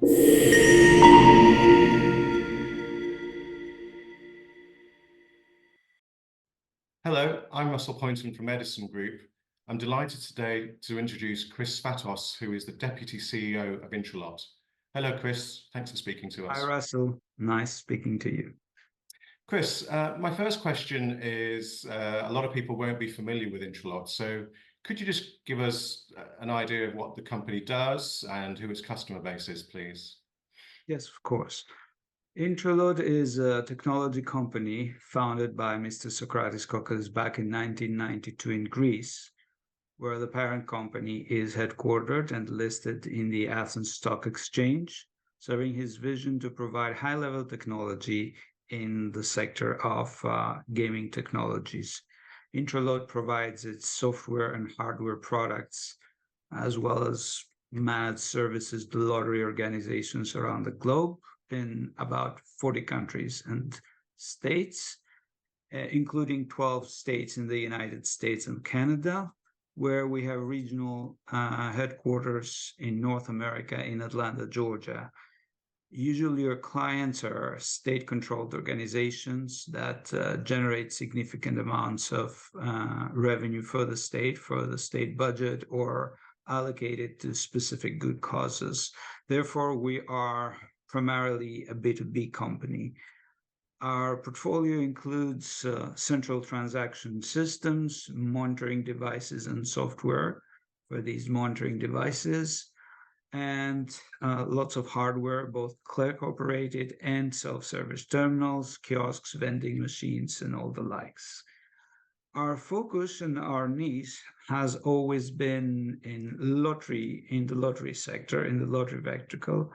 Hello, I'm Russell Poynton from Edison Group. I'm delighted today to introduce Chris Sfatos, who is the Deputy CEO of Intralot. Hello, Chris. Thanks for speaking to Hi, us. Russell. Nice speaking to you. Chris, my first question is, a lot of people won't be familiar with Intralot, so could you just give us an idea of what the company does and who its customer base is, please? Yes, of course. Intralot is a technology company founded by Mr. Socrates Kokos back in 1992 in Greece, where the parent company is headquartered and listed in the Athens Stock Exchange, serving his vision to provide high-level technology in the sector of gaming technologies. Intralot provides its software and hardware products, as well as managed services to lottery organizations around the globe in about 40 countries and states, including 12 states in the United States and Canada, where we have regional headquarters in North America in Atlanta, Georgia. Usually, our clients are state-controlled organizations that generate significant amounts of revenue for the state budget, or allocated to specific good causes. Therefore, we are primarily a B2B company. Our portfolio includes central transaction systems, monitoring devices, and software for these monitoring devices, and lots of hardware, both clerk-operated and self-service terminals, kiosks, vending machines, and all the likes. Our focus and our niche has always been in the lottery sector, in the lottery vertical,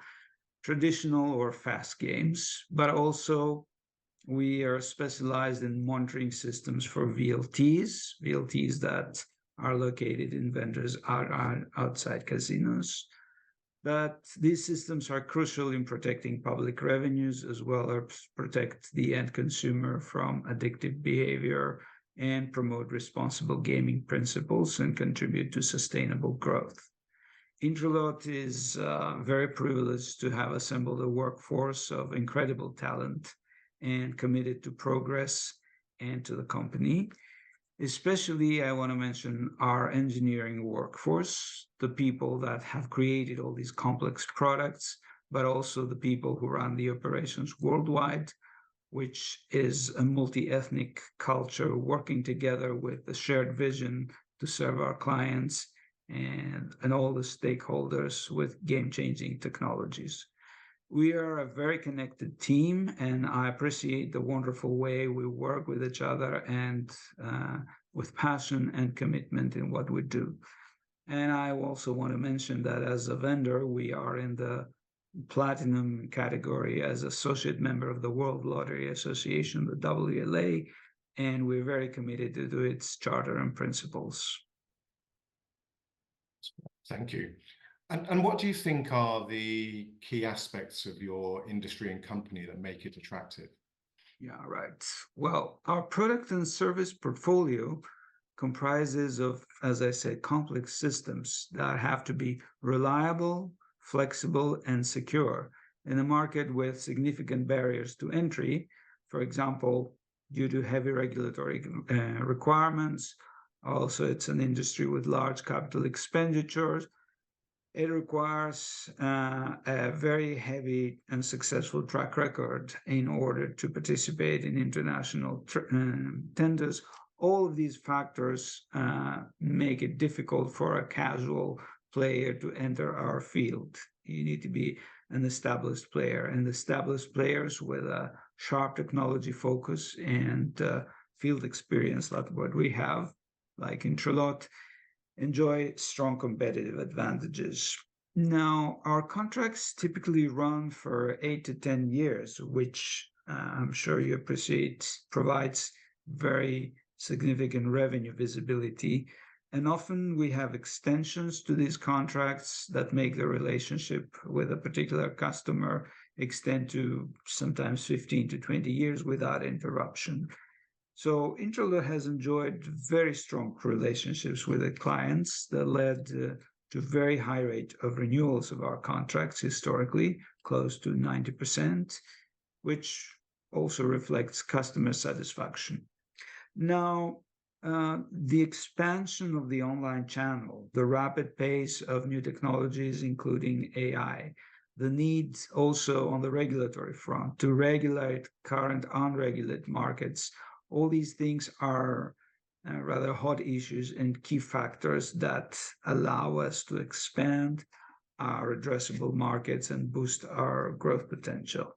traditional or fast games, but also we are specialized in monitoring systems for VLTs that are located in vendors outside casinos. But these systems are crucial in protecting public revenues, as well as protect the end consumer from addictive behavior and promote responsible gaming principles and contribute to sustainable growth. Intralot is very privileged to have assembled a workforce of incredible talent and committed to progress and to the company. Especially, I want to mention our engineering workforce, the people that have created all these complex products, but also the people who run the operations worldwide, which is a multi-ethnic culture working together with a shared vision to serve our clients and all the stakeholders with game-changing technologies. We are a very connected team, and I appreciate the wonderful way we work with each other and with passion and commitment in what we do. And I also want to mention that as a vendor, we are in the platinum category as associate member of the World Lottery Association, the WLA, and we're very committed to its charter and principles. Thank you. And what do you think are the key aspects of your industry and company that make it attractive? Yeah, right. Well, our product and service portfolio comprises of, as I said, complex systems that have to be reliable, flexible, and secure in a market with significant barriers to entry, for example, due to heavy regulatory requirements. Also, it's an industry with large capital expenditures. It requires a very heavy and successful track record in order to participate in international tenders. All of these factors make it difficult for a casual player to enter our field. You need to be an established player, and established players with a sharp technology focus and field experience like what we have, like Intralot, enjoy strong competitive advantages. Now, our contracts typically run for 8 to 10 years, which I'm sure you appreciate provides very significant revenue visibility. And often we have extensions to these contracts that make the relationship with a particular customer extend to sometimes 15 to 20 years without interruption. So Intralot has enjoyed very strong relationships with the clients that led to very high rate of renewals of our contracts historically, close to 90%, which also reflects customer satisfaction. Now, the expansion of the online channel, the rapid pace of new technologies, including AI, the need also on the regulatory front to regulate current unregulated markets, all these things are rather hot issues and key factors that allow us to expand our addressable markets and boost our growth potential.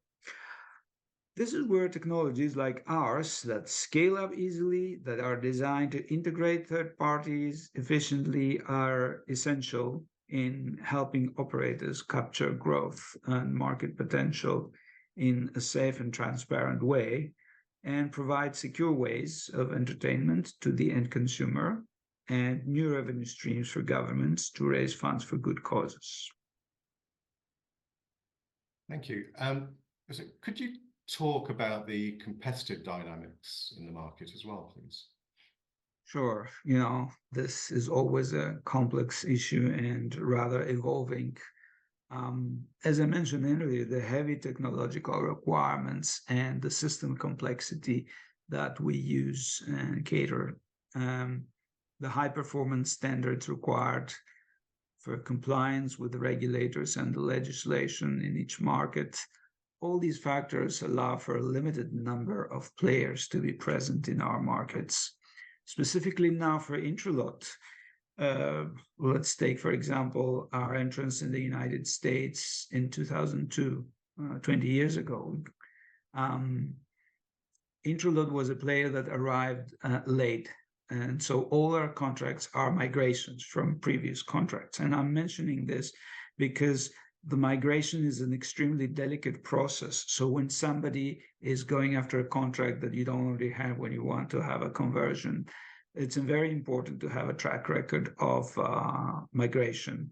This is where technologies like ours that scale up easily, that are designed to integrate third parties efficiently, are essential in helping operators capture growth and market potential in a safe and transparent way, and provide secure ways of entertainment to the end consumer and new revenue streams for governments to raise funds for good causes. Thank you. Could you talk about the competitive dynamics in the market as well, please? Sure. This is always a complex issue and rather evolving. As I mentioned earlier, the heavy technological requirements and the system complexity that we use and cater, the high performance standards required for compliance with the regulators and the legislation in each market, all these factors allow for a limited number of players to be present in our markets. Specifically now for Intralot, let's take, for example, our entrance in the United States in 2002, 20 years ago. Intralot was a player that arrived late. And so all our contracts are migrations from previous contracts. And I'm mentioning this because the migration is an extremely delicate process. So when somebody is going after a contract that you don't already have when you want to have a conversion, it's very important to have a track record of migration.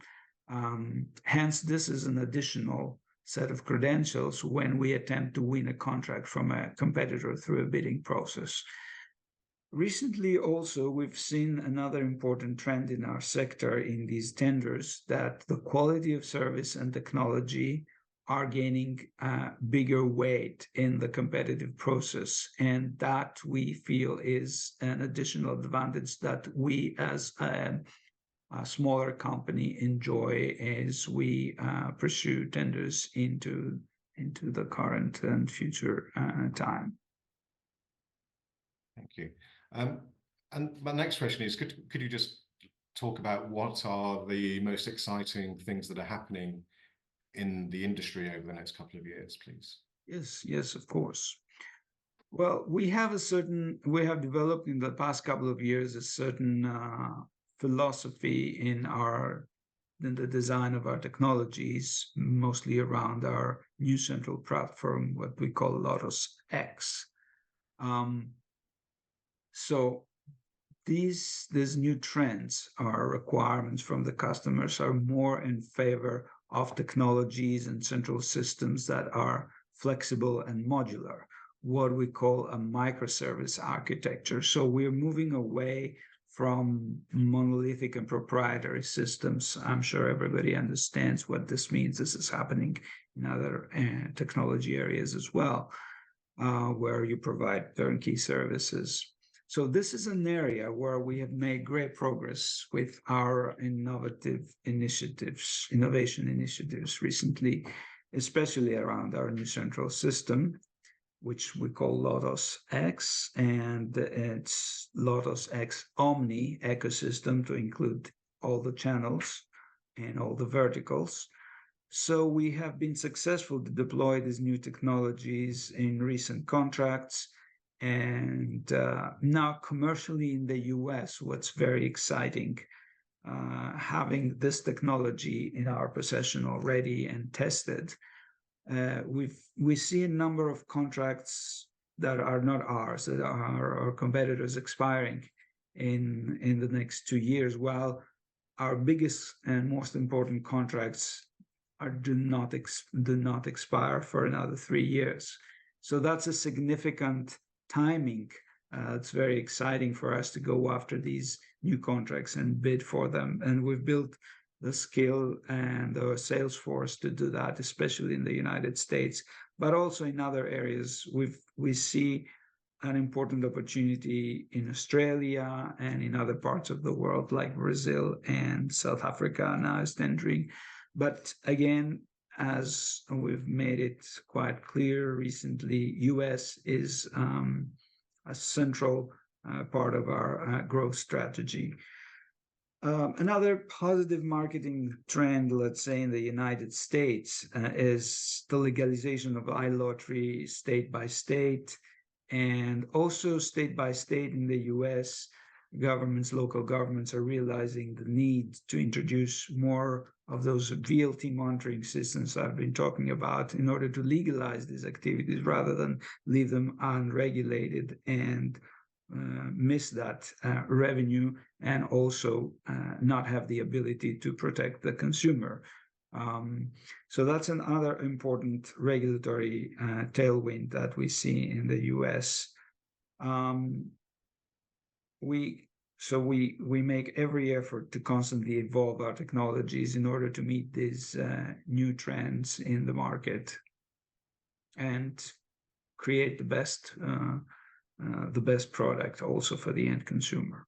Hence, this is an additional set of credentials when we attempt to win a contract from a competitor through a bidding process. Recently, also, we've seen another important trend in our sector in these tenders, that the quality of service and technology are gaining bigger weight in the competitive process. And that we feel is an additional advantage that we as a smaller company enjoy as we pursue tenders into the current and future time. Thank you. And my next question is, could you just talk about what are the most exciting things that are happening in the industry over the next couple of years, please? Yes, of course. Well, we have developed in the past couple of years a certain philosophy in the design of our technologies, mostly around our new central platform, what we call Lotus X. So these new trends, our requirements from the customers, are more in favor of technologies and central systems that are flexible and modular, what we call a microservice architecture. So we're moving away from monolithic and proprietary systems. I'm sure everybody understands what this means. This is happening in other technology areas as well, where you provide turnkey services. So this is an area where we have made great progress with our innovation initiatives recently, especially around our new central system, which we call Lotus X, and it's Lotus X Omni ecosystem to include all the channels and all the verticals. So we have been successful to deploy these new technologies in recent contracts. And now commercially in the US, what's very exciting, having this technology in our possession already and tested, we see a number of contracts that are not ours, that are our competitors expiring in the next 2 years, while our biggest and most important contracts do not expire for another 3 years. So that's a significant timing. It's very exciting for us to go after these new contracts and bid for them. And we've built the skill and the sales force to do that, especially in the United States, but also in other areas. We see an important opportunity in Australia and in other parts of the world, like Brazil and South Africa now is tendering. But again, as we've made it quite clear recently, US is a central part of our growth strategy. Another positive marketing trend, let's say in the United States, is the legalization of iLottery state by state, and also state by state in the US. Governments, local governments are realizing the need to introduce more of those VLT monitoring systems I've been talking about in order to legalize these activities rather than leave them unregulated and miss that revenue, and also not have the ability to protect the consumer. So that's another important regulatory tailwind that we see in the US. We make every effort to constantly evolve our technologies in order to meet these new trends in the market and create the best product also for the end consumer.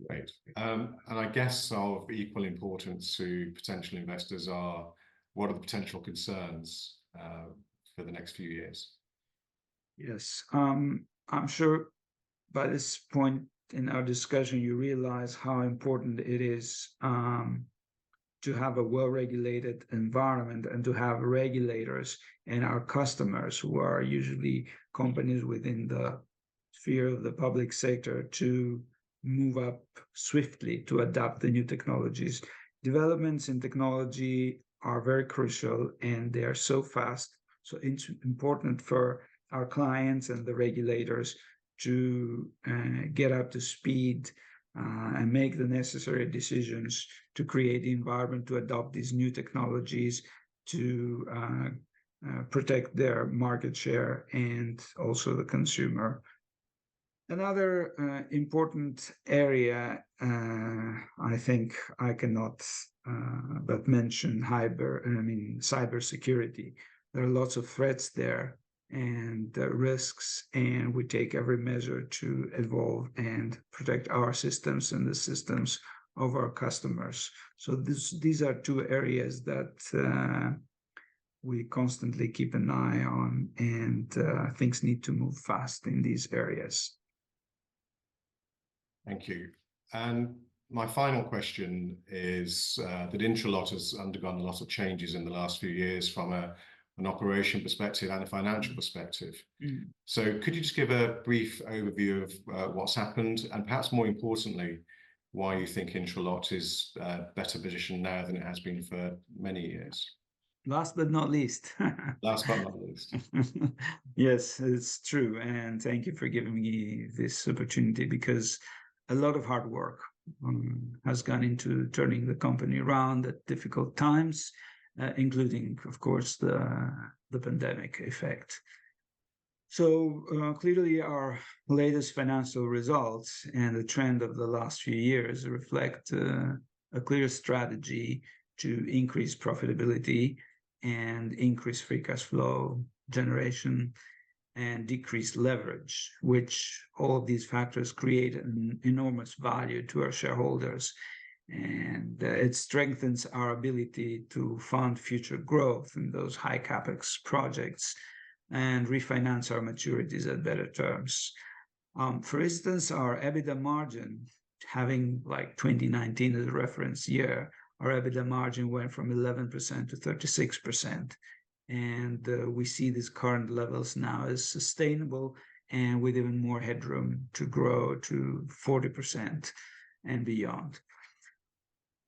Great. And I guess of equal importance to potential investors are, what are the potential concerns for the next few years? Yes, I'm sure by this point in our discussion, you realize how important it is to have a well-regulated environment and to have regulators and our customers, who are usually companies within the sphere of the public sector, to move up swiftly to adapt the new technologies. Developments in technology are very crucial, and they are so fast. So it's important for our clients and the regulators to get up to speed and make the necessary decisions to create the environment to adopt these new technologies, to protect their market share and also the consumer. Another important area, I think I cannot but mention cybersecurity. There are lots of threats there and risks, and we take every measure to evolve and protect our systems and the systems of our customers. So these are two areas that we constantly keep an eye on, and things need to move fast in these areas. Thank you. And my final question is that Intralot has undergone a lot of changes in the last few years from an operation perspective and a financial perspective. So could you just give a brief overview of what's happened, and perhaps more importantly, why you think Intralot is better positioned now than it has been for many years? Last but not least. Last but not least. Yes, it's true. And thank you for giving me this opportunity, because a lot of hard work has gone into turning the company around at difficult times, including, of course, the pandemic effect. So clearly our latest financial results and the trend of the last few years reflect a clear strategy to increase profitability and increase free cash flow generation and decrease leverage, which all of these factors create an enormous value to our shareholders. And it strengthens our ability to fund future growth in those high capex projects and refinance our maturities at better terms. For instance, our EBITDA margin, having like 2019 as a reference year, our EBITDA margin went from 11% to 36%. And we see these current levels now as sustainable, and with even more headroom to grow to 40% and beyond.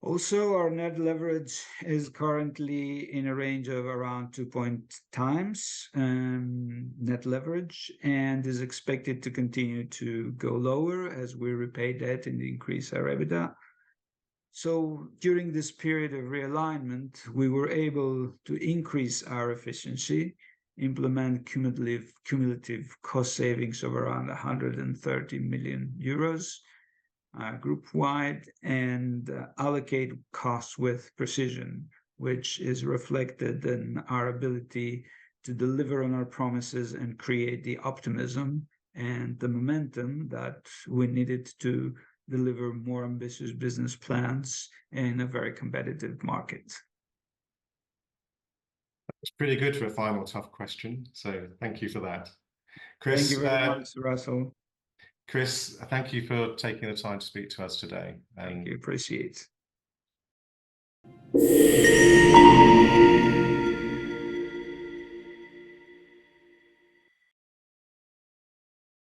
Also, our net leverage is currently in a range of around 2 times net leverage, and is expected to continue to go lower as we repay debt and increase our EBITDA. So during this period of realignment, we were able to increase our efficiency, implement cumulative cost savings of around 130 million euros, group-wide, and allocate costs with precision, which is reflected in our ability to deliver on our promises and create the optimism and the momentum that we needed to deliver more ambitious business plans in a very competitive market. It's pretty good for a final tough question. So thank you for that. Thank you Chris, very much, Russell. Chris, thank you for taking the time to speak to us today. Thank you, appreciate it.